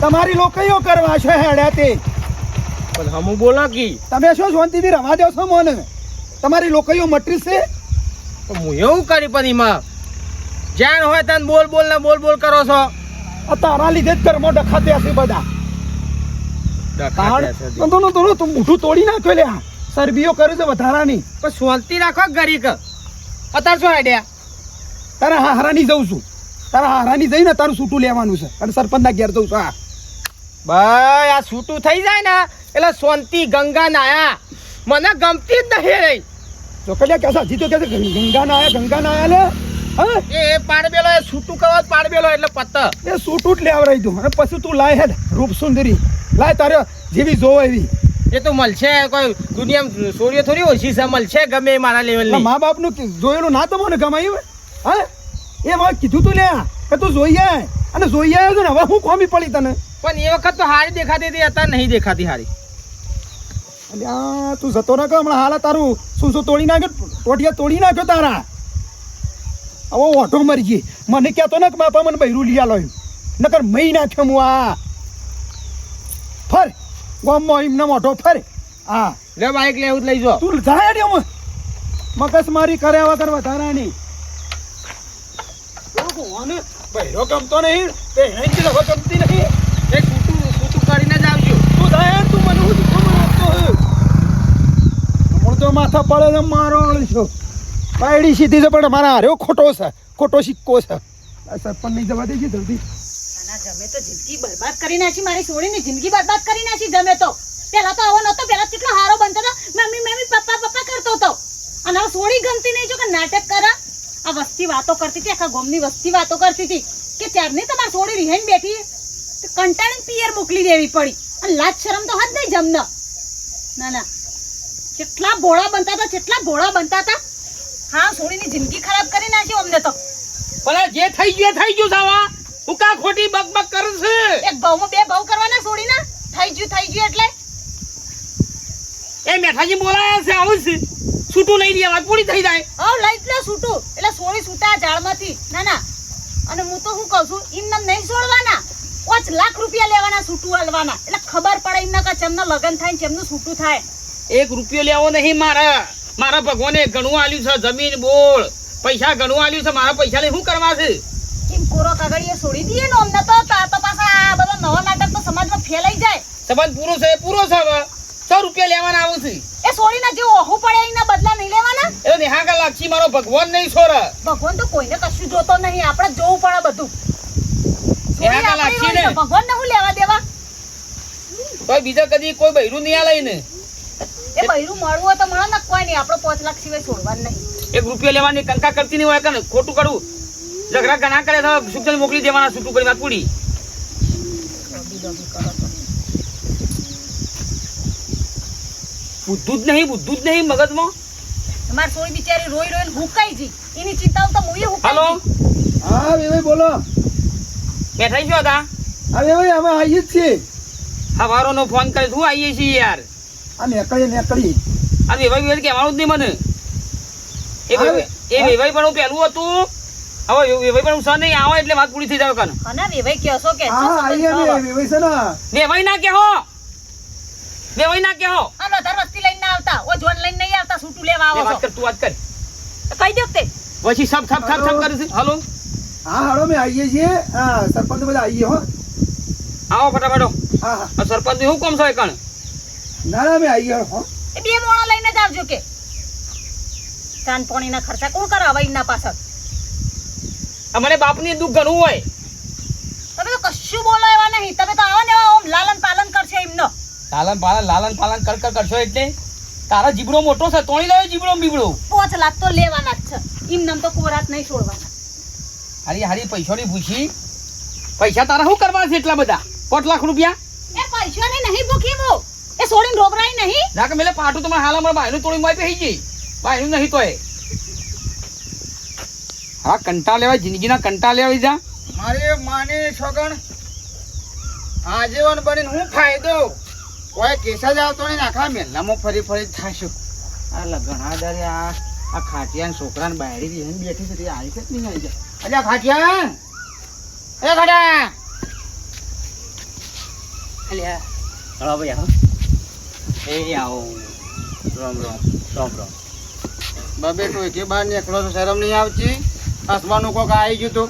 તમારી લોકોયો કરવા છે હેડ્યા તે પણ હમુ બોલો કી તમે શું શાંતિથી રવા દો છો મને તમારી લોકોયો મટરી છે હું એવું કરી પણ એમાં જાણ હોય તને બોલ બોલ ને બોલ બોલ કરો છો આ તારા લીધે જ કર્મો ડખાતે હશે બધા તું મૂઠું તોડી નાખ્યો લે સરબીઓ કરે છે વધારાની પણ શાંતિ રાખો ગરીક અત્યારે શું આઈડિયા તારા હારાની જઉં છું તારા હારાની જઈને તારું છૂટું લેવાનું છે અને સરપંચના ઘેર જઉં છું હા ભાઈ આ છૂટું થઈ જાય ને એટલે શાંતિ ગંગા નાયા મને ગમતી જ નહીં રહી તો કલ્યા કેસા જીતો કે ગંગા નાયા લે હા એ પાડબેલો એ છૂટું કહેવાય પાડબેલો એટલે પત્ત એ છૂટું જ લેવરાઈ દઉં અને પછી તું લાય હેડ રૂપ સુંદરી લાય તારે જેવી જોવો એવી એ તો મળશે કોઈ દુનિયામાં છોડીઓ થોડી ઓછી છે મળશે ગમે એ મારા લેવલની મા બાપનું જોયેલું ના તો મને ગમાયું હા એ મારે કીધું તું લે કે તું જોઈ આય અને જોઈ આવ્યો છે ને હવે હું કોમી પડી તને પણ એ વખત તો હારી દેખાતી હતી અત્યારે નહીં દેખાતી હારી અલ્યા તું જતો ના કર હમણાં હાલ તારું શું તોડી નાખ્યો ટોટિયા તોડી નાખ્યો તારા હવે ઓઢો મરી ગઈ મને કહેતો ને કે બાપા મને બૈરું લઈ આલો નકર મહી નાખ્યો હું આ ફર ગામમાં એમને મોઢો ફર હા લે બાઈક લેવું લઈ જો તું જાય રે મગજ મારી કર્યા વગર વધારાની બૈરો ગમતો નહીં તે હેંચી લખો ગમતી નહીં એ છૂટું કરીને જ આવજો તું જાય તું મને હું હમણાં તો માથા પડે છે મારો છો પાયડી સીધી છે પણ મારા હાર્યો ખોટો સિક્કો છે સરપંચ નહીં જવા દેજે જલ્દી જમે તો જિંદગી બરબાદ કરી નાખી મારી છોડીની જિંદગી બરબાદ કરી નાખી જમે તો પેલા તો આવો નતો પેલા કેટલો હારો બનતો હતો મમ્મી પપ્પા કરતો હતો અને હવે છોડી ગમતી નહીં જો કે નાટક કરા આ વસ્તી વાતો કરતી હતી આખા ગામની વસ્તી વાતો કરતી હતી કે ત્યારની તમારી છોડી રિહાઈને બેઠી તો કંટાળીને પિયર મોકલી દેવી પડી અને લાજ શરમ તો હદ નહીં જમના ના કેટલા ભોળા બનતા હતા હા છોડીની જિંદગી ખરાબ કરી નાખી અમને તો ભલા જે થઈ ગયું સાવા હું કા ખોટી બકબક કરું છું એક ભાવમાં બે ભાવ કરવાના છોડીના થઈ ગયું એટલે એ મેઠાજી બોલાયા છે આવું છે છૂટું લઈ લેવા પૂરી થઈ જાય હા લઈ જ લે છૂટું એટલે છોડી છૂટા ઝાડમાંથી ના અને હું તો શું કહું છું એમને નહીં છોડવાના 5 લાખ રૂપિયા લેવાના છૂટું હાલવાના એટલે ખબર પડે એમને કે ચેમનો લગન થાય ચેમનું છૂટું થાય 1 રૂપિયો લેવો નહીં મારા ભગવાને ઘણું આલ્યું છે જમીન બોળ પૈસા ઘણું આલ્યું છે મારા પૈસા લઈ શું કરવા છે એમ કોરો કાગળીએ છોડી દઈએ ને અમને તો પાછા આ બધા નવા નાટક તો સમાજમાં ફેલાઈ જાય સંબંધ પૂરો છે હવે 100 રૂપિયા લેવાના આવું છે એ છોડીને જે ઓહું પડે એના બદલા નહીં લેવાના એટલે નિહાકા લાગશી મારો ભગવાન નહીં છોરા ભગવાન તો કોઈને કશું જોતો નહીં આપણે જોવું પડે બધું નિહાકા લાગશી ને ભગવાન ને હું લેવા દેવા કોઈ બીજા કદી કોઈ બૈરું નહીં આલે ને એ બૈરું મળવું હોય તો મળે ને કોઈ નહીં આપણે 5 લાખ સિવાય છોડવાનું નહીં 1 રૂપિયો લેવાની કંકા કરતી નહીં હોય કે ખોટું કરવું ઝઘડા ઘણા કરે તો સુખજન મોકલી દેવાના છૂટું કરી વાત પૂરી બુદ્ધું જ નહીં મગજમાં તમારી સોળી બિચારી રોઈને હુકાઈ જી એની ચિંતાઓ તો મુએ હુકાઈ હાલો હા વેવાઈ બોલો બેઠા છો હતા હા વેવાઈ અમે આવીએ જ છીએ હવારોનો ફોન કરે શું આવીએ છીએ યાર આ નેકળી આ વેવાઈ કહેવાનું જ નહીં મને એ વેવાઈ પણ પહેલું હતું હવે વેવાઈ પણ સર નહીં આવો એટલે વાત પૂરી થઈ જાય કાન અને વેવાઈ કહેશો કે હા આઈએ ને વેવાઈ છે ને વેવાઈ ના કહો આ વધારે વસ્તી લઈને ના આવતા ઓ જોન લઈને નહીં આવતા છૂટું લેવા આવો વાત કર તું વાત કર કહી દો તે પછી સબ કરે છે હાલો હા હાલો મેં આવીએ છીએ હા સરપંચ બધા આવીએ હો આવો ફટાફટ હા સરપંચ શું કામ છે કણ ના મેં આવીએ હો એ બે મોણા લઈને જ આવજો કે કાન પાણીના ખર્ચા કોણ કરાવે એના પાછળ અમારે બાપની દુઃખ ઘણું હોય તમે તો કશું બોલો એવા નહીં તમે તો આવો ને ઓમ લાલન પાલન કરશે એમનો લાલન પાલન કરશો એટલે તારા જીબડો મોટો છે તોણી લાવ્યો જીબડો બીબડો 5 લાખ તો લેવાના જ છે એમ નામ તો કોરાત નહીં છોડવાના હારી પૈસાની ભૂસી પૈસા તારા શું કરવા છે એટલા બધા 5 લાખ રૂપિયા એ પૈસાની નહીં ભૂખી બો એ છોડીને રોબરાઈ નહીં ના કે મેલે પાટું તમારે હાલ અમારા ભાઈનું તોડી માઈ પે ગઈ ભાઈનું નહીં તોય હા કંટા લેવા જિંદગીના કંટા લેવા જા મારે માને છોકણ આજીવન બનીને હું ફાયદો કોઈ કેસ જ આવતો નહીં આખા મેલામાં ફરી થાશું આ લગણા દારે આ ખાટિયા છોકરાને બાયડી બેઠી છે તે આવી છે નહીં આવી જાય અલ્યા ખાટિયા એ ખાટા અલ્યા હળો ભાઈ આવો એ આવો રામ રામ રામ રામ બબે તો કે બહાર નીકળો તો શરમ નહીં આવતી હસવાનું કોક આવી ગયું તું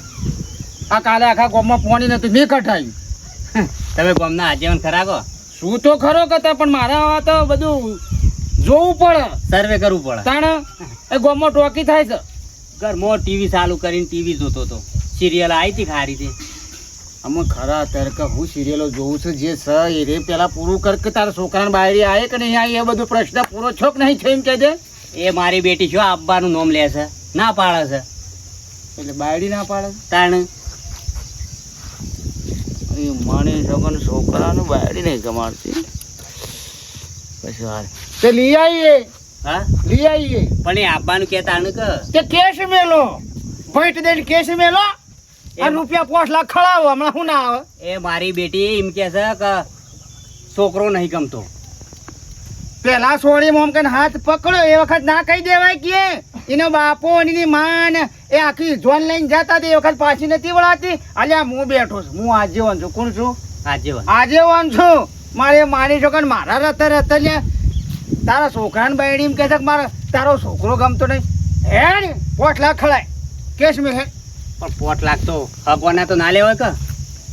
આ કાલે આખા ગામમાં પાણી નતું મેં કઢાયું તમે ગામના આજીવન ખરા કહો શું તો ખરો કહેતા પણ મારા આવા તો બધું જોવું પડે સર્વે કરવું પડે તાણ એ ગામમાં ટોકી થાય છે ઘરમાં ટીવી ચાલુ કરીને ટીવી જોતો હતો સિરિયલ આવી હતી ખારી હતી અમે ખરા અત્યારે કે હું સિરિયલો જોઉં છું જે છે એ રે પેલા પૂરું કર કે તારા છોકરાને બાયરી આવે કે નહીં આવે એ બધો પ્રશ્ન પૂરો છો કે નહીં છે એમ કહે દે એ મારી બેટી શું આપવાનું નામ લે છે ના પાડે છે એટલે બાયડી ના પાડે તાણ એ માણી છોકરાને છોકરાનું બાયડી નહીં કમાડતી પછી વાર તે લઈ આવીએ હા લઈ આવીએ પણ એ આપવાનું કહેતા ને કે તે કેશ મેલો ભોઈટ દઈને કેશ મેલો આ રૂપિયા 5 લાખ ખળાવો હમણાં શું ના આવે એ મારી બેટી એમ કે છે કે છોકરો નહીં ગમતો પેલા સોળી મોમ કને હાથ પકડો એ વખત ના કહી દેવાય કે એનો બાપો અને એની માં ને એ આખી જોન લઈને જતા તે વખત પાછી નથી વળાતી અલ્યા હું બેઠો છું હું આજીવન છું કોણ છું આજીવન છું મારે માની છો કે મારા રતા રતા લે તારા છોકરાને બાયડી એમ કહે છે કે મારા તારો છોકરો ગમતો નહીં હે ને 5 લાખ ખળાય કેશ મેં હે પણ 5 લાખ તો હગવાના તો ના લેવાય કે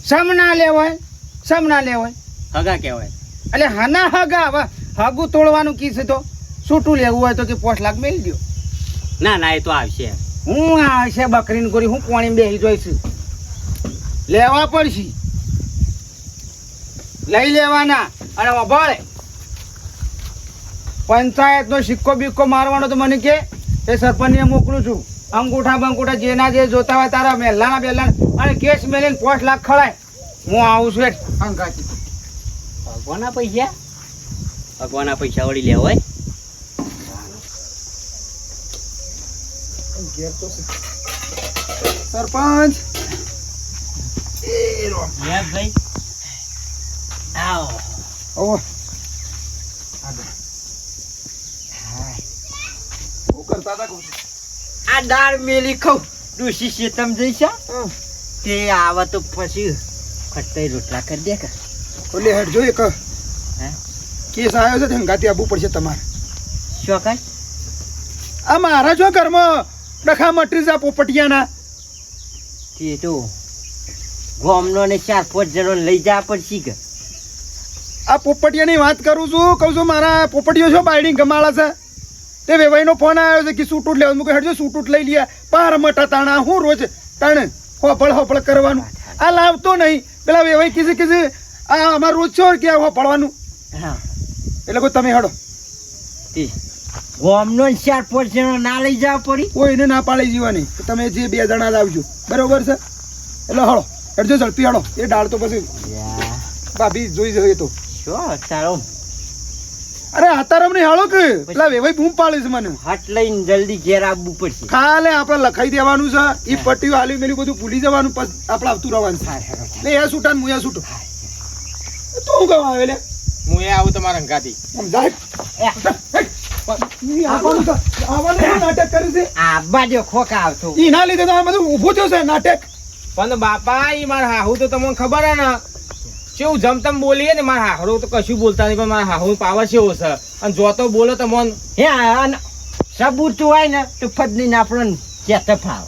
સમ ના લેવાય હગા કહેવાય એટલે હના હગા હવે હગું તોડવાનું કીધું છે તો છૂટું લેવું હોય તો કે 5 લાખ મેળી દો ના ના એ તો આવશે હું આવશે બકરીને કરી હું પાણી બેસી જોઈશું લેવા પડશે લઈ લેવાના અને વભાળે પંચાયતનો સિક્કો બિક્કો મારવાનો તો મને કે એ સરપંચને મોકલું છું અંગૂઠા બંગૂઠા જેના જે જોતા હોય તારા મહેલાના બેલાના અને કેસ મેલીને 5 લાખ ખળાય હું આવું છું અંગાથી ભગવાનના પૈસા વળી લેવા હોય સરપંચ ભાઈ આવો ઓહ હું કરતા હતા કહું છું. આ દાળ મેલી ખાઉં ડોસી શેતમ જઈશા તે આવે તો પછી ખટ્ટાઈ રોટલા કરી દે કે ઓલે હેડ જો એક હે? કેસ આવ્યો છે ધંગાથી આવવું પડશે તમારે શું કાંઈ આ મારા જો ઘરમાં ડખા મટરી જા પોપટિયાના તે તો ગામનો ને 4-5 જણો લઈ જા પડશે કે આ પોપટિયાની વાત કરું છું કહું છું મારા પોપટીઓ છો બાયડી ગમાળા છે તે વેવાઈનો ફોન આવ્યો છે કે સૂટૂટ લેવાનું મૂકે હેડજો સૂટૂટ લઈ લ્યા પાર મટા તાણા હું રોજ તાણે હોપળ કરવાનું આ લાવતો નહીં પેલા વેવાઈ કીધે આ અમારે રોજ છો કે હોપળવાનું હા એટલે કોઈ તમે હેડો તે ગામનો 4-5 જણો ના લઈ જવા પડી કોઈને ના પાડી જીવાની તમે જે 2 જણા લાવજો બરોબર છે એટલે હળો હેડજો ઝડપી હળો એ ડાળ તો પછી ભાભી જોઈ જોઈએ તો શું તારો અરે આતારામ નહીં હાલો કે પેલા વેવાઈ બૂમ પાડે છે મને હટ લઈને જલ્દી ઘેર આવવું પડશે ખાલે આપણે લખાઈ દેવાનું છે એ પટ્ટીઓ હાલી મેલી બધું ભૂલી જવાનું પછી આપણે આવતું રહેવાનું છે લે એ છૂટા હું એ છૂટો તો હું કહું આવે લે હું એ આવું તમારા અંગાથી આમ જાય આવવાનું નાટક કરે છે આ બાજુ ખોકા આવતો એના લીધે તો આ બધું ઊભું થયું છે નાટક પણ બાપા ઈ મારા હાહુ તો તમને ખબર હે ને કેવું જમતમ બોલીએ ને મારા હાહરો તો કશું બોલતા નહીં પણ મારા હાહુ પાવર કેવો છે અને જો તો બોલો તો મન હે આન સબૂત હોય ને તો ફદની આપણને ચેત ફાવ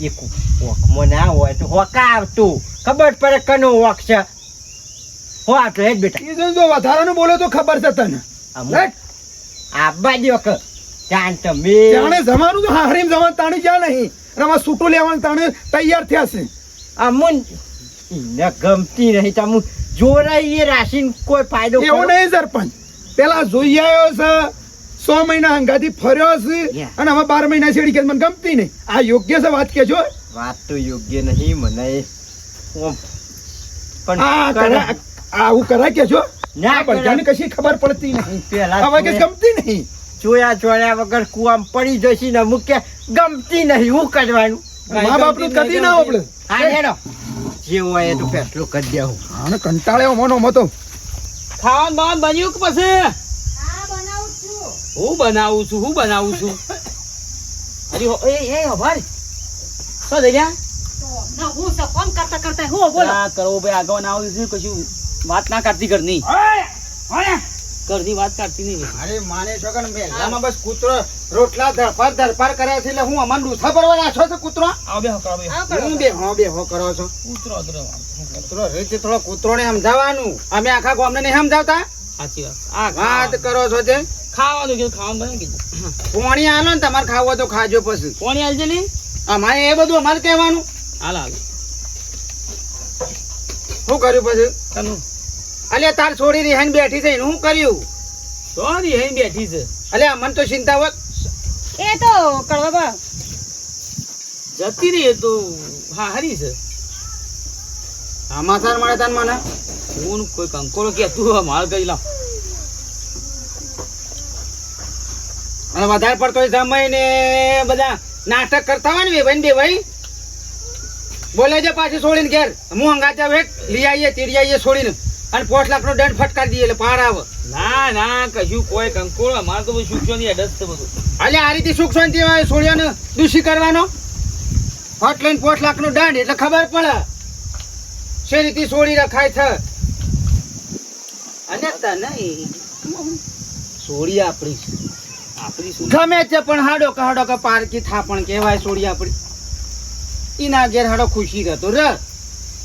એક ઓખમાં ના હોય તો હોકા આવતું ખબર પડે કનો ઓખ છે હો આટલો જ બેટા એ જો વધારાનું બોલે તો ખબર છે તને રાઈટ? આ બાજુ કે જાણ તમે જાણે જવાનું તો હારીમ જવાનું તાણી જ્યાં નહીં આમાં સૂટું લેવાનું તાણે તૈયાર થયા છે અમુન ને ગમતી નહીં તમુ જોરાઈએ રાશિન કોઈ ફાયદો એવું નહીં સરપંચ પેલા જોઈ આવ્યો છે 100 મહિના હંગાથી ફર્યો છે Yeah. અને હવે 12 મહિના છેડી કે મને ગમતી નહીં આ યોગ્ય છે વાત કેજો વાત તો યોગ્ય નહીં મને ઓમ. પણ આ કરા- આવું કરાય કેજો ના આ બધાને કશી ખબર પડતી નહીં પેલા હવે કે ગમતી નહીં જોયા જોયા વગર કુવામ પડી જશે ને મૂકે ગમતી નહીં હું કરવાનું મા બાપનું કદી ના આપણે હા હેડો જે હોય એ તો ફેસલો કરી દેવું આને કંટાળ્યો મોનો મતો ખાવાનું બાવાનું બન્યું કે પછી હા બનાવું છું હું બનાવું છું અરે એ હભાર શું થઈ ગયા તો ના હું તો ફોન કરતા હું બોલો આ કરો ભાઈ આગળ આવું છું કશું વાત ના કાઢતી ઘરની ઓય, ઓય. ઘરની વાત કાઢતી નહીં અરે માને છોકરા મેલામાં બસ કૂતરો રોટલા ધરપાર કર્યા છે એટલે હું અમાર ડૂસા ભરવા નાખો છો કૂતરો આવો બેહો કરો બેહો હું બેહો કરો છો ઉતરો કૂતરો રીત થોડો કૂતરોને સમજાવવાનું અમે આખા ગામને નહીં સમજાવતા સાચી વાત આ વાત કરો છો તે ખાવાનું કીધું ખાવાનું બને કીધું પોણી આલો ને તમારે ખાવું હોય તો ખાજો પછી કોણી આલજે ને અમારે એ બધું અમારે કહેવાનું હાલ હાલ શું કર્યું પછી તનું અલ્યા તાર છોડી રિહાઈને બેઠી છે એનું શું કર્યું સોરી હે બેઠી છે અલ્યા મને તો ચિંતા હોત એ તો કડવા જતી રહી તો હા હરી છે આમાં તાર મળે તાર મને હું કોઈ કંકોડો કે તું માલ કરી લાવ અને વધારે પડતો જમાઈ ને બધા નાટક કરતા હોય ને બે ભાઈ બોલે છે પાછી છોડીને ઘેર હું હંગાચા વેટ લઈ આવીએ તીડી આવીએ છોડીને અને 5 લાખનો દંડ ફટકારી દઈએ એટલે પાર આવે ના ના કશું કોઈ કંકોડો મારે તો બધું સુખ્યો ની અડસ છે બધું એટલે આ રીતે સુખ શાંતિ છોડીને દૂષી કરવાનો ફટ લઈને 5 લાખનો દંડ એટલે ખબર પડે શે રીતે છોડી રખાય છે અને તને છોડી આપણી છે. આપણી શું ગમે તે પણ હાડો કે પારકી થાપણ કહેવાય છોડી આપણી ઈના ઘેર હાડો ખુશી રહેતો રે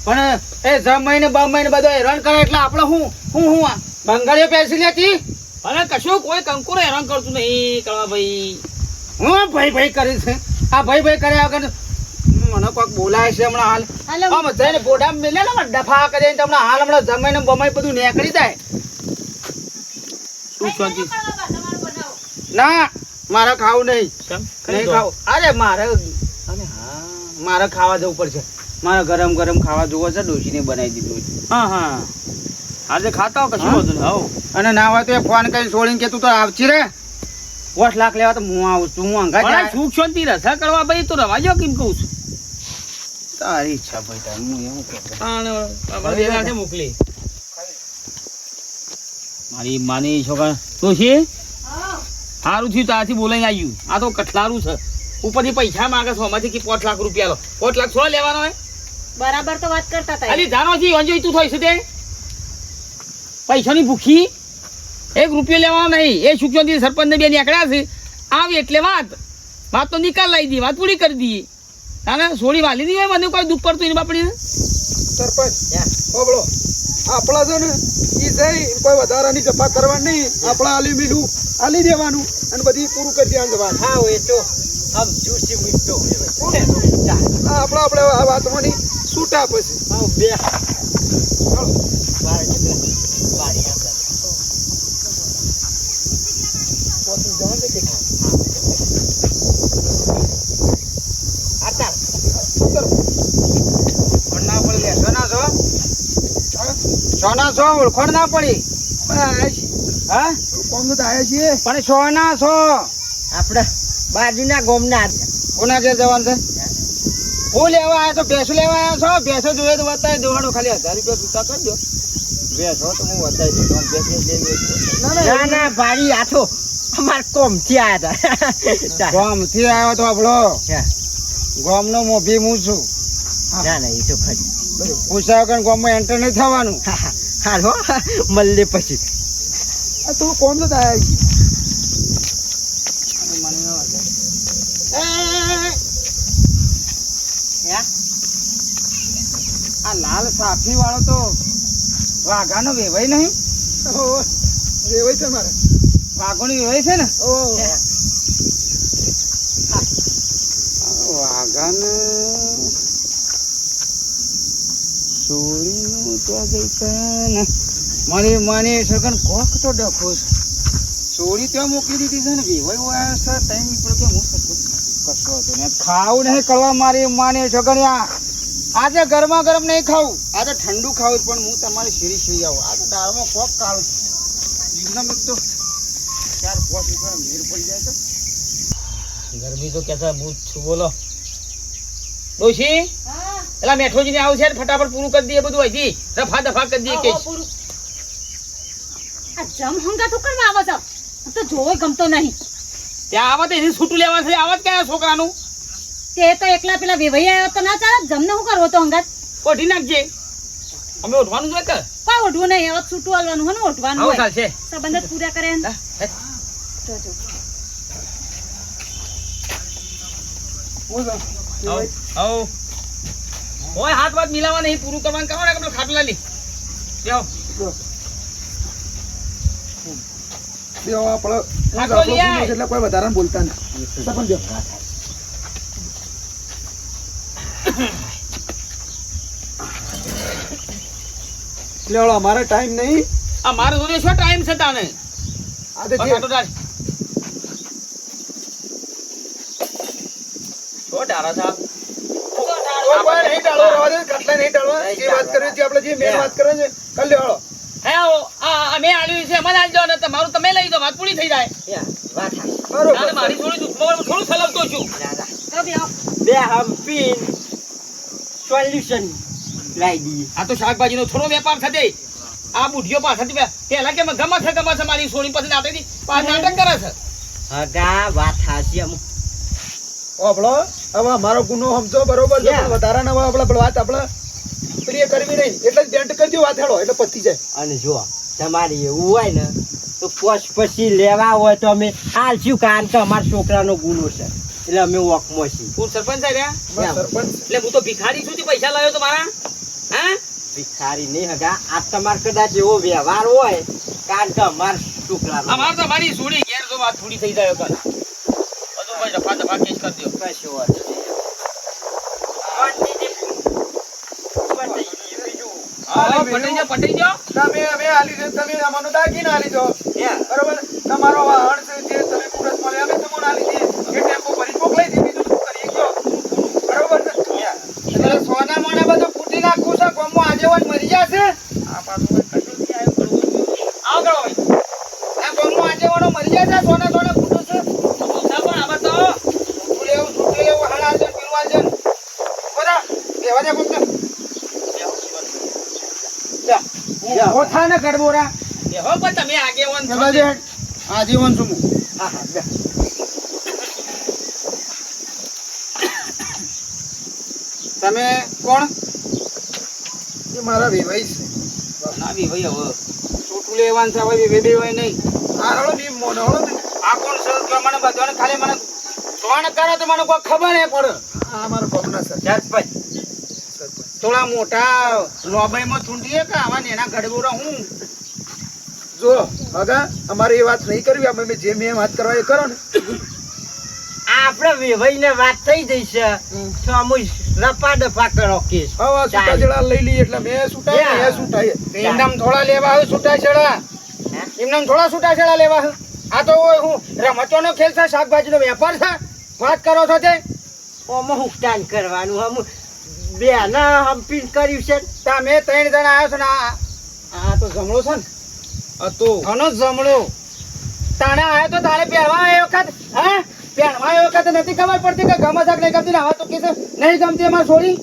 પણ એ જમાઈને બમાઈને બધો હેરાન કરે એટલે આપણે હું બંગાળીઓ પેસી લેતી અરે કશું કોઈ કંકોડો હેરાન કરતું નહીં કરવા ભાઈ હું ભાઈ કરી છે આ ભાઈ કર્યા વગર મને કોઈક બોલાય છે હમણાં હાલ હાલો આમ જઈને બોડા મેલે ને ડફા કરીને તમને હાલ હમણાં જમાઈને બમાઈ બધું નીકળી જાય શું શાંતિ ના મારે ખાવું નહીં કેમ નહીં ખાવું અરે મારે ખાવા જવું પડશે મારે ગરમ ખાવા જોવો છે ડોશીને બનાવી દીધું છે. હા હા આજે ખાતા હો કશું વધુ નહીં હો અને ના હોય તો એ ફોન કરી છોડીને કે તું તો આવતી રે 5 લાખ લેવા તો હું આવું છું હું અંગા પણ જાય સુખ શાંતિ રસા કરવા ભાઈ તો રવાજો કેમ કહું છું તારી ઈચ્છા ભાઈ તાર હું એવું કહું મોકલી મારી માની છોકરા તો છે સારું થયું તારથી બોલાઈને આવ્યું આ તો કઠલારું છે ઉપરથી પૈસા માંગે છે આમાંથી કે 5 લાખ રૂપિયા લો 5 લાખ શું લેવાનો હોય બરાબર તો વાત કરતા હતા અલી જાનો છે અંજો તું થઈ છે તે પૈસાની ભૂખી 1 રૂપિયો લેવાનો નહીં એ સુખ્યોથી સરપંચ ને બે નીકળ્યા છે આવી એટલે વાત તો નિકાલ લાવી દી વાત પૂરી કરી દઈએ તાને સોળી વાલી નહીં હોય મને કોઈ દુઃખ પડતું એની બાપડીને સરપંચ ઓબળો આપણા છે ને ઈ જઈ કોઈ વધારાની જફા કરવાની નહીં આપણા આલી મીઠું આલી દેવાનું અને બધી પૂરું કરી દેવાનું જવાનું હા એ તો આમ જુસી મૂકતો આપણે આ વાતમાંની છૂટા પછી હા બે બારી પણ ના પડી લે સોના છો ઓળખોણ ના પડી હા કોમ તો આવ્યા છીએ પણ સોના છો આપણે બાજુના ગોમના કોના ઘેર જવાનું છે હું લેવા આવ્યા તો ભેંસો લેવા આવ્યા છો ભેંસો જોઈએ તો બતાવી દોડો ખાલી 1000 રૂપિયા છૂટા કરજો ભેંસો તો હું બતાવી દઉં ભેંસો ના ના બારી આઠો અમાર કોમથી આવ્યા હતા ગામથી આવ્યો તો આપણો ગામનો મોભી હું છું ના ના એ તો ખરી પૂછ્યા વગર ગામમાં એન્ટર નહીં થવાનું હાલો મળે પછી આ તું કોમ તો આવ્યા છીએ આ લાલ સાફી વાળો તો વાઘાનો વેવાય નહીં રેવાય છે મારે વાઘોની વેવાય છે ને ઓ વાઘાને સોળીનું ત્યાં જઈ છે ને મને સગન કોક તો ડખો છે સોળી ત્યાં મોકલી દીધી છે ને વેવાય વાળા છે ટાઈમ પર કે હું કશો હતો ને ખાવું નહીં કરવા મારી માને સગન આજે ગરમા ગરમ નહીં ખાવું આજે ઠંડુ ખાવું પણ હું તમારી શીરી આવું આજે દાળમાં કોક કાઢું જીવના મિત તો 4-5 રૂપિયા મેર પડી જાય તો ગરમી તો કેતા બહુ છું બોલો ડોશી એલા મેઠોજી ને આવું છે ફટાફટ પૂરું કરી દઈએ બધું અહીંથી રફા દફા કરી દઈએ કે આ જમ હંગા તો કરવા આવો છો તો જોવે ગમતો નહીં ત્યાં આવત એની છૂટું લેવા છે આવત ક્યાં છોકરાનું તે તો એકલા પેલા વેવાઈ આવ્યો તો ના ચાલે જમને શું કરવો તો હંગાત કોઠી નાખજે અમે ઉઠવાનું જોઈએ કે કોઈ ઓઢવું નહીં હવે છૂટું હાલવાનું હોય ને ઓઢવાનું આવો હોય ચાલશે સંબંધ જ પૂરા કરે ને. હા, હે. જોજો. હું જાઉં. આવો ઓય હાથ વાત મિલાવા નહીં પૂરું કરવાનું કરો ને આપણે ખાટલા લી જાઓ બેહો આપણે લાકડો લઈ આય. એટલે કોઈ વધારાને બોલતા નહીં સરપંચ બેહો. એટલે હવે અમારે ટાઈમ નહીં આ મારો જોડે શું ટાઈમ છે તાને આ તો જે ખાટો ડાળ ઓ ડારા સાહેબ કોઈ નહીં ટાળો, રહેવા દે, ખાટલા નહીં ટાળવા. જે વાત કરીએ છીએ આપણે, જે મેન વાત કરે છે કરી લેવાળો. હે આ મેં આલ્યું છે મને આલજો ને તમારું તમે લઈ દો વાત પૂરી થઈ જાય વાત હાચી. બરોબર. તારે મારી થોડી દુશ્મન થોડું સલવતો છું દાદા તો બેહો. બે હમ્પીન સોલ્યુશન લાવી દઈએ. આ તો શાકભાજીનો થોડો વેપાર થશે આ બુઢીઓ પાછળથી પેલા કે ગમા છે મારી સોની પાસે નાટક કરે છે હગા વાત હાચી. અમુક આપણો હવે અમારો ગુનો સમજો બરોબર છે, Yeah. પણ વધારાના હવે આપણે વાત આપણે પ્રિય કરવી નહીં એટલે જ બેન્ટ કરજો વાત હેડો એટલે પતી જાય. અને જો તમારે એવું હોય ને તો પછી લેવા હોય તો અમે હાલશું, કારણ કે અમારા છોકરાનો ગુનો છે એટલે અમે વોકમાં છીએ. તું સરપંચ છે રે બસ સરપંચ એટલે હું તો ભિખારી છું તે પૈસા લાવ્યો તો મારા હા ભિખારી નહીં હગા, આ તમારે કદાચ એવો વ્યવહાર હોય કારણ કે અમારા છોકરાનો અમાર તો મારી સોડી ઘેર જો વાત થોડી થઈ જાય કર બધું ભાઈ દફા દફા કેસ કરી દો કશો વાંધો નહીં. બીજું હા પટાઈ જાઓ તમે અમે આલી છે, તમે અમારો દાગીના આલી દો Yeah. બરોબર. તમારો વાહન છે જે તમે પૂરસ મળે અમે તમને આલી દઈએ એ ટેમ્પો ભરી મોકલાઈ દઈએ, બીજું શું કરીએ કયો? બરોબર છે? એટલે સોના મોના બધું ફૂટી નાખવું છે ગામમાં આગેવાન મરી જશે આ પાછું કઈ કશું નહીં આવ્યું કરવું આવો કરો ભાઈ આ ગામમાં આગેવાનો મરી જશે સોના સોના ફૂટું છે શું છે પણ આમાં તો છૂટું લેવું હાલ આલજે પીવું આલજે બધા બેવા દે કોકને ઓ થા ને ગડબોરા હો પણ તમે આગેવાન છો. બેવા દે આજીવન છું હું હા હા બે. તમે કોણ એ મારા વેવાઈ છે. ના બી ભાઈ હવે છૂટું લેવાનું છે હવે બેવાય નહીં આ હળો ની મોનો હળો ને. આ કોણ છે કે મને બધાને ખાલી મને સોણ કરે તો મને કોઈ ખબર નહીં પડે આ અમારો ભગના છે. સરપંચ થોડા મોટા લોબાઈમાં ચૂંટીએ કે આવા નેના ગડબોરા હું જો હગા અમારે એ વાત નહીં કરવી, અમે જે મેં વાત કરવા એ કરો ને. આપણે વેવાઈને વાત થઈ જઈ છે તો અમુ રપા દફા કરો કેસ. હવે આ છૂટાછેડા લઈ લઈએ એટલે મેં છૂટાય ને એ છૂટાય. એમનામ થોડા લેવા હોય છૂટાછેડા એમનામ થોડા છૂટાછેડા લેવા હોય આ તો હું રમતોનો ખેલ છે શાકભાજીનો વેપાર છે વાત કરો છો તે ઓમાં હુકટાન કરવાનું અમુ બે ના હમ્પીન કર્યું છે. તમે 3 જણા આવ્યો છો ને આ તો જમણો છે ને હતો આનો જ જમણો તાણે આવ્યો તો તાણે પહેરવા એ વખત હા પહેરવા એ વખત નથી ખબર પડતી કે ગમે શાક નહીં ગમતી ને હવે તો કે છે નહીં ગમતી અમારે છોડી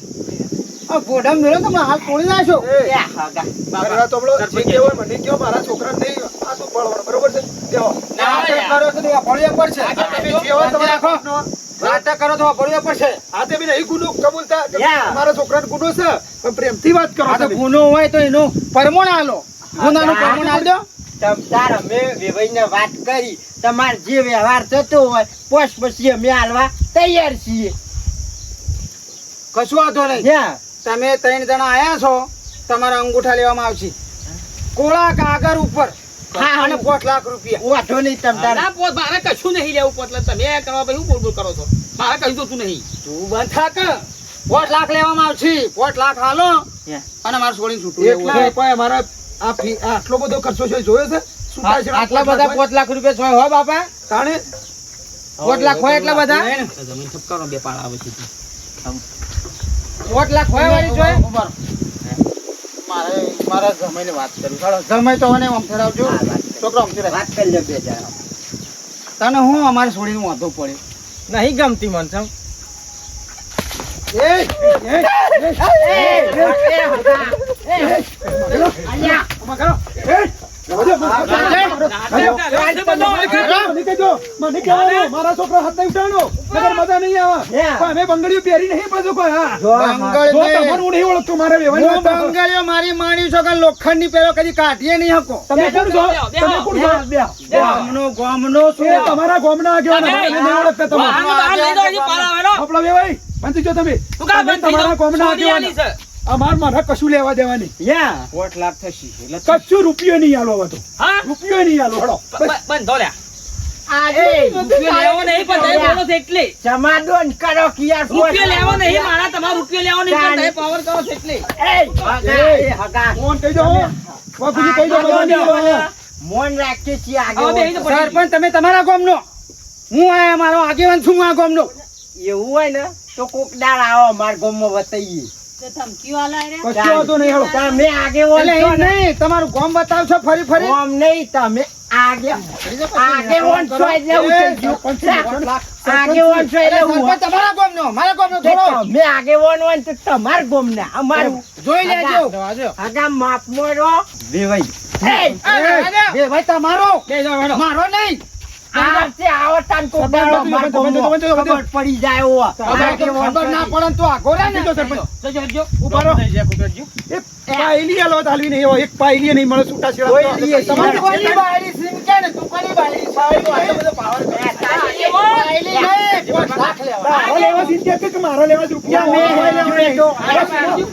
આ ગોડામ મેળો તો હાથ તોડી નાખ્યો એ હગા અરે આ તો પેલો જે કહેવાય મને કહો, મારા છોકરાને નહીં આ શું પડવાનું બરોબર છે કહો. નાટક કરો તો વાપરવું પડશે તમે જે હોય તમારા રાખો આપનો. નાટક કરો તો વાપરવું પડશે આ તે બી નહીં ગુનો કબૂલતા કે Yeah. મારા છોકરાને ગુનો છે પણ પ્રેમથી વાત કરો આ તો તમે. ગુનો હોય તો એનું પરમોણ આલો ગુનાનું પરમોણ આલજો તમતાર અમે વેવાઈને વાત કરી તમારે જે વ્યવહાર થતો હોય પોસ પછી અમે હાલવા તૈયાર છીએ. કશું વાંધો નહીં ત્યાં તમે 3 જણા આયા છો તમારા અંગૂઠા લેવામાં આવશે કોળા કાગળ ઉપર હા, અને 5 લાખ રૂપિયા વાંધો નહીં તમતાર. ના પોત મારે કશું નહીં લેવું પોતલે તમે કરવા ભાઈ હું બોલ કરો છો મારે કશું જોતું નહીં તું બંધ થાક 5 લાખ લેવામાં આવશે 5 લાખ હાલો Yeah. અને મારે છોડીને છૂટું લેવું એટલા છે. રૂપિયા અમારા આટલો બધો ખર્ચો છે જોયો છે છૂટાછેડા આટલા બધા 5 લાખ રૂપિયા હોય હો બાપા તાણે 5 લાખ હોય એટલા બધા જમીન ઠપકારો બે પાળ આવે છે 5 લાખ હોય વાળી જોઈએ મારા જમાઈને વાત કરી ચાલો જમાઈ તો મને આમ ફેરાવજો હા, વાત કરી. છોકરો આમ ફેરાવ. વાત કરી લે બે જણા. તને હું અમારે છોડીને વાંધો પડે નહીં ગમતી મન છે એ એ, એ હગા, એ, આમાં કરો. એ મને કહેજો, મને કહેવાનું, મારા છોકરા હાથ નહીં ઉઠાડો, નકર મજા નહીં આવે. પણ અમે બંગડીઓ પહેરી નહીં બધું કોઈ, હા. બંગડી જો નહીં. તમારું નહીં ઓળખતો મારે વ્યવહારની હું વાત ના કરો. બંગાળીઓ મારી માણી છો કે લોખંડની પેલો કદી કાઢીએ નહીં હકો. તમે કોણ છો? તમે કોણ છો? ગામનો શું? એ તમારા ગામના આગેવાન, અમે નહીં ઓળખતા તમને. આપણા વેવાઈ, બંધ જો તમે. તમે તમારા ગામના આગેવાન. મારા કશું લેવા દેવાની. 8 લાખ થશે એટલે કશું રૂપિયો નહીં આલો હવે તો. રૂપિયો નહીં આલો, હળો. બંધો લ્યા આજે રૂપિયો લેવો નહીં પણ તમે બોલો છો એટલે સમાધાન કરો કે યાર રૂપિયો લેવો નહીં મારા તમારો રૂપિયો લેવો નહીં પણ તમે પાવર કરો છો એટલે મોહન કહી દો, બાપુજી કહી દો, બધા નહીં આવે. મોન રાખે છે આવો બે આગળ સરપંચ તમે તમારા ગામનો, હું આ મારો આગેવાન છું, હું આ ગામનો. એવું હોય ને તો કોક દાળ આવો માર ગામમાં બતાઈએ તો ધમકીઓ આલાય રે. કશું વાંધો નહીં, હળો. તમે આગેવાન એટલે છો એમ ને નહીં, તમારું ગામ બતાવશો ફરી ફરી. ગામ નહીં તમે આગેવાન છો એટલે હું થઈ ગયું. આગેવાન છો એટલે હું સરપંચ તમારા ગામનો, મારા ગામનો થોડો. તમે આગેવાન હોય ને તો તમાર ગામના અમારું જોઈ લેજો. આગા માપ મોરો વેવાઈ બે ભાઈ તમારો, બે જાઓ હેડો. મારો નહીં. આવશે આવો તાન કોક દાડો અમાર ગામમાં ખબર પડી જાય એવો. ખબર ના પડે ને તો આગો રે ને. જજો જજો ઉભા રહો. એક પાયલી આલો તો હાલવી નહીં, એવો એક પાયલી નહીં મળે છૂટા છેડા. કોઈ લઈએ. તમારી કોની બાયડી સીમ કે ને તું કોની બાયડી? બાયડી આટલો બધો power કરે. બાયડી નહીં, 8 લાખ લેવા. મારો લેવા સિંહ કે મારો લેવા જ રૂપિયા મેં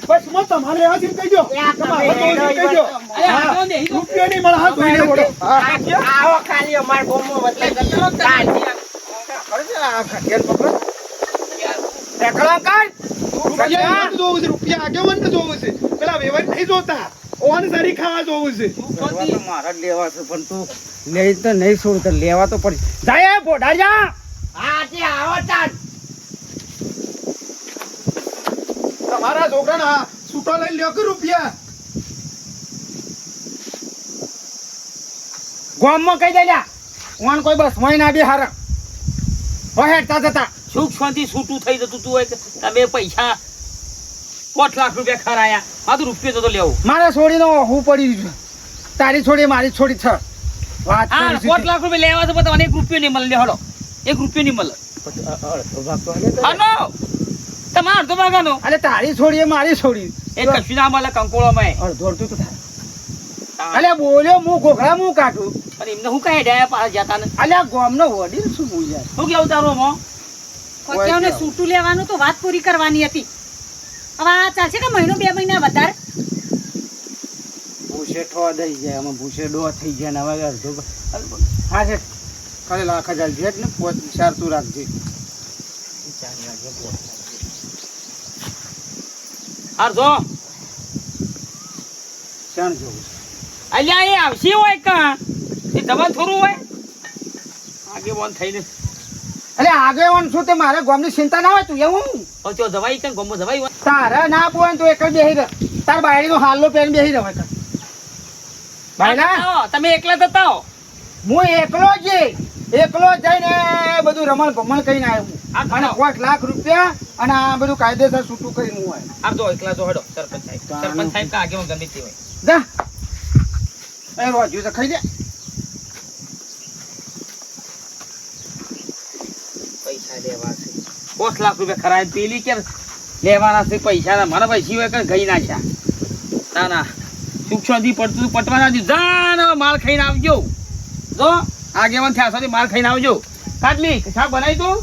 બસ મત તમારે લેવા સિંહ કહી દો. તમારે તો સિંહ કહી દો. અરે હાથો દે ઈ તો રૂપિયો નહીં મળે, હા જોઈને બોલો. હા. આવો ખાલી અમાર ગામમાં બતાવી ખરું છે આ ઘટિયાળ પકડો. ઢેકળા કાઢ. રૂપિયા જોવું છે, રૂપિયા આગેવાન ને જોવું છે, પેલા વેવાઈ નહીં જોતા. ઓન સારી ખાવા જોવું છે. લેવા તો મારા જ લેવા છે પણ તું નહીં તો નહીં છોડ તો લેવા તો પડી જાય બોડા જા. આજે આવો તાન તમારા છોકરાને હા છૂટો લઈ લ્યો કે રૂપિયા. ગામમાં કહી દે લ્યા ઓન કોઈ બસ મોય ના બી હારા હેડતા જતા. સુખ શાંતિ છૂટું થઈ જતું તું હોય કે તમે પૈસા 8 લાખ રૂપિયા ખરાયા આ તો રૂપિયો તો લેવો મારા છોડીનો હું પડી રહ્યું છે. તારી છોડી મારી છોડી છે. વાત હા કરી 8 લાખ રૂપિયા લેવા તો પણ તમને 1 રૂપિયો નહીં મળે લે હળો 1 રૂપિયો નહીં મળે હાનો તમારો અડધો ભાગાનો અરે તારી છોડી એ મારી છોડી એ કશું ના મળે કંકોળોમાં અડધો અડધું તો થાય. અલ્યા બોલ્યો હું ઘોઘરા હું કાઢું. અને એમને હું કહે ડાયા પાછા જતા ને અલ્યા ગામનો વડીલ શું બોલ્યા. શું કેવું તારું મો કોકિયાઓને સૂટું લેવાનું તો વાત પૂરી કરવાની હતી. હવે આ ચાલશે કે મહિનો 2 મહિના વધારે? ભૂસે ઠો દઈ જાય આમાં ભૂસે ડો થઈ જાય ને હવે અડધો હા છે ખાલી 1,000 છે ને 4 તું રાખજે. અડધો શાણ જોવું અલ્યા એ આવશે હોય કા એ દવા થોડું હોય આગે બોન થઈને અરે આગેવાન શું તે મારે ગામની ચિંતા ના હોય તું એવું તો દવાઈ કઈ ગમો દવાઈ હોય તારે ના બોય તો એક જ બેહી રહે. તાર બાયડીનો હાલો પેન બેહી રહે કર બાયલા આવો, તમે એકલા જતા હો હું એકલો જઈને બધું રમણ ભમણ કરીને આવ્યો આ અને ખાઓ. 8 લાખ રૂપિયા અને આ બધું કાયદેસર છૂટું કરીને હું આવ્યો. આ તો એકલા તો હડો સરપંચ સાહેબ કા આગે ગમે તે હોય જા એ રોજ્યું તો ખાઈ લે. પૈસા લેવા છે 8 લાખ રૂપિયા ખરાય પેલી કે લેવાના છે પૈસા ના મારા પૈસા હોય કે ગઈ નાખ્યા ના સુખ શાંતિ પડતું પટવાના જાન માલ ખાઈને આવજો જો આગેવાન થયા સુધી માલ ખાઈને આવજો કાટલી શાક બનાવી તું